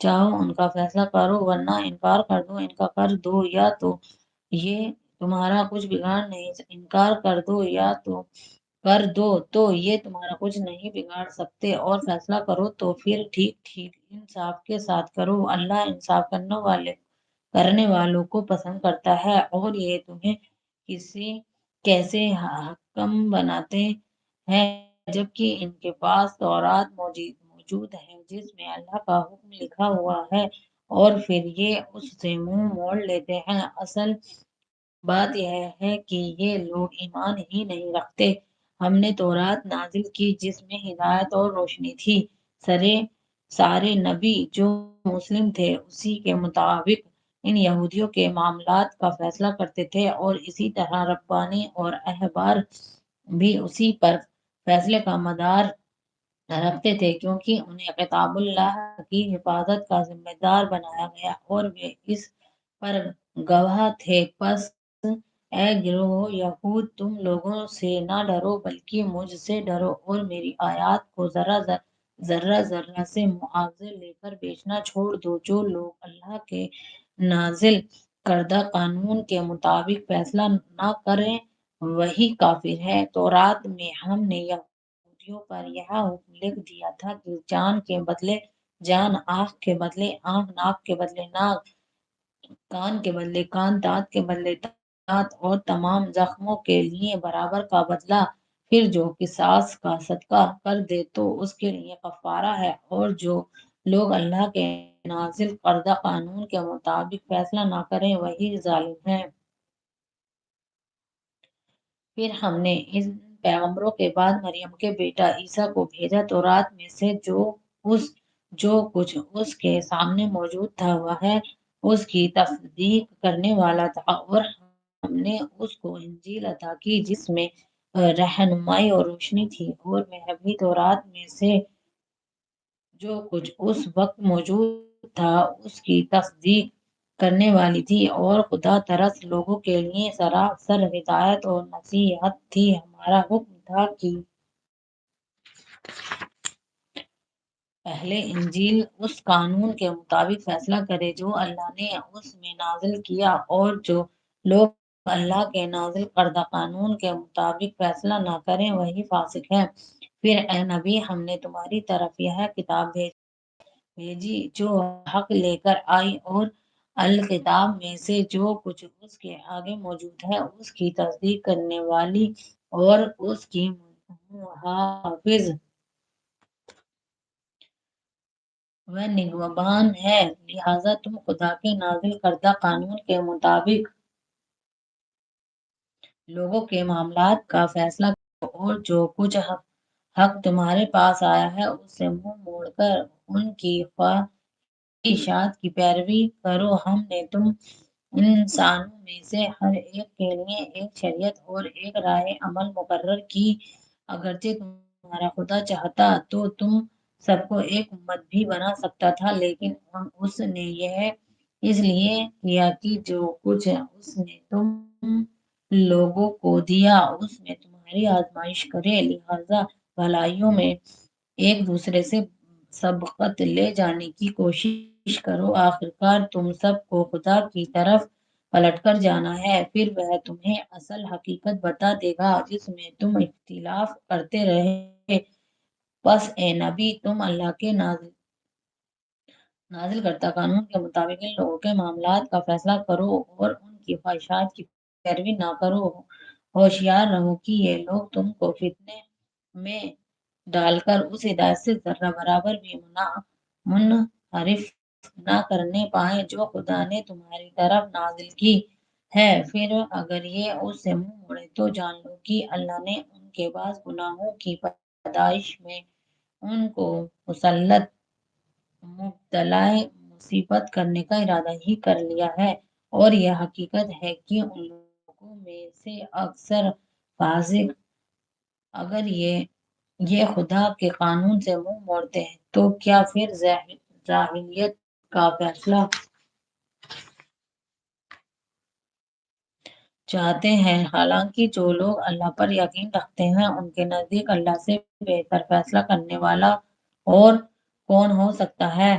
چاہو ان کا فیصلہ کرو ورنہ انکار کر دو یا تو یہ تمہارا کچھ بگاڑ نہیں انکار کر دو تو یہ تمہارا کچھ نہیں بگاڑ سکتے، اور فیصلہ کرو تو پھر ٹھیک انصاف کے ساتھ کرو۔ اللہ انصاف کرنے والوں کو پسند کرتا ہے، اور یہ تمہیں کیسے حکم بناتے ہیں جبکہ ان کے پاس تورات موجود ہے جس میں اللہ کا حکم لکھا ہوا ہے، اور پھر یہ اس سے منہ موڑ لیتے ہیں۔ اصل بات یہ ہے کہ یہ لوگ ایمان ہی نہیں رکھتے۔ ہم نے تورات نازل کی جس میں ہدایت اور روشنی تھی۔ سارے نبی جو مسلم تھے اسی کے مطابق ان یہودیوں کے معاملات کا فیصلہ کرتے تھے، اور اسی طرح ربانی اور احبار بھی اسی پر فیصلے کا مدار رکھتے تھے، کیونکہ انہیں کتاب اللہ کی حفاظت کا ذمہ دار بنایا گیا اور وہ اس پر گواہ تھے۔ پس اے گروہ یہود، تم لوگوں سے نہ ڈرو بلکہ مجھ سے ڈرو، اور میری آیات کو ذرہ سے معاوضے لے کر بیچنا چھوڑ دو۔ جو لوگ اللہ کے نازل کردہ قانون کے مطابق فیصلہ نہ کریں وہی کافر ہے۔ تورات میں ہم نے یہودیوں پر یہ حکم لکھ دیا تھا کہ جان کے بدلے جان، آنکھ کے بدلے آنکھ، ناک کے بدلے ناک، کان کے بدلے کان، دانت کے بدلے دانت، اور تمام زخموں کے لیے برابر کا بدلہ۔ پھر جو قصاص کا صدقہ کر دے تو اس کے لیے کفارہ ہے، اور جو لوگ اللہ کے نازل کردہ قانون کے مطابق فیصلہ نہ کریں وہی ظالم ہیں۔ پھر ہم نے ان پیغمبروں کے بعد مریم کے بیٹا عیسیٰ کو بھیجا۔ تورات میں سے جو کچھ اس کے سامنے موجود تھا وہ اس کی تصدیق کرنے والا تھا، اور ہم نے اس کو انجیل عطا کی جس میں رہنمائی اور روشنی تھی، اور وہ بھی تورات میں سے جو کچھ اس وقت موجود تھا اس کی تصدیق کرنے والی تھی، اور خدا ترس لوگوں کے لیے سراسر ہدایت اور نصیحت تھی۔ ہمارا حکم تھا کہ اہل انجیل اس قانون کے مطابق فیصلہ کرے جو اللہ نے اس میں نازل کیا، اور جو لوگ اللہ کے نازل کردہ قانون کے مطابق فیصلہ نہ کریں وہی فاسق ہیں۔ پھر اے نبی، ہم نے تمہاری طرف یہ کتاب بھیجی جو حق لے کر آئی، اور الکتاب میں سے جو کچھ اس کے آگے موجود ہے اس کی تصدیق کرنے والی اور اس کی محافظ و نگہبان ہے۔ لہٰذا تم خدا کے نازل کردہ قانون کے مطابق لوگوں کے معاملات کا فیصلہ کرو، اور جو کچھ حق تمہارے پاس آیا ہے اس سے منہ موڑ کر ان کی خواہشات کی پیروی کرو۔ ہم نے تم انسانوں میں سے ہر ایک کے لیے ایک شریعت اور ایک راہ عمل مقرر کی۔ اگرچہ تمہارا خدا چاہتا تو تم سب کو ایک امت بھی بنا سکتا تھا، لیکن اس نے یہ اس لیے کیا کہ جو کچھ اس نے تم لوگوں کو دیا اس میں تمہاری آزمائش کرے، لہٰذا بھلائیوں میں ایک دوسرے سے سبقت لے جانے کی کوشش کرو۔ آخرکار تم سب کو خدا کی طرف پلٹ کر جانا ہے، پھر وہ تمہیں اصل حقیقت بتا دے گا جس میں تم اختلاف کرتے رہے۔ پس اے نبی، تم اللہ کے نازل کردہ قانون کے مطابق ان لوگوں کے معاملات کا فیصلہ کرو اور ان کی خواہشات کی پیروی نہ کرو۔ ہوشیار رہو کہ یہ لوگ تم کو فتنے میں ڈال کر اس ہدایت سے ذرہ برابر بھی منحرف نہ کرنے پائیں جو خدا نے تمہاری طرف نازل کی ہے۔ پھر اگر یہ اس سے منہ موڑے تو جان لو کہ اللہ نے ان کے بعض گناہوں کی پیدائش میں ان کو مسلط مبتلا مصیبت کرنے کا ارادہ ہی کر لیا ہے، اور یہ حقیقت ہے کہ ان لوگوں میں سے اکثر فاسق۔ اگر یہ خدا کے قانون سے منہ موڑتے ہیں تو کیا پھر جاہلیت کا فیصلہ چاہتے ہیں؟ حالانکہ جو لوگ اللہ پر یقین رکھتے ہیں ان کے نزدیک اللہ سے بہتر فیصلہ کرنے والا اور کون ہو سکتا ہے۔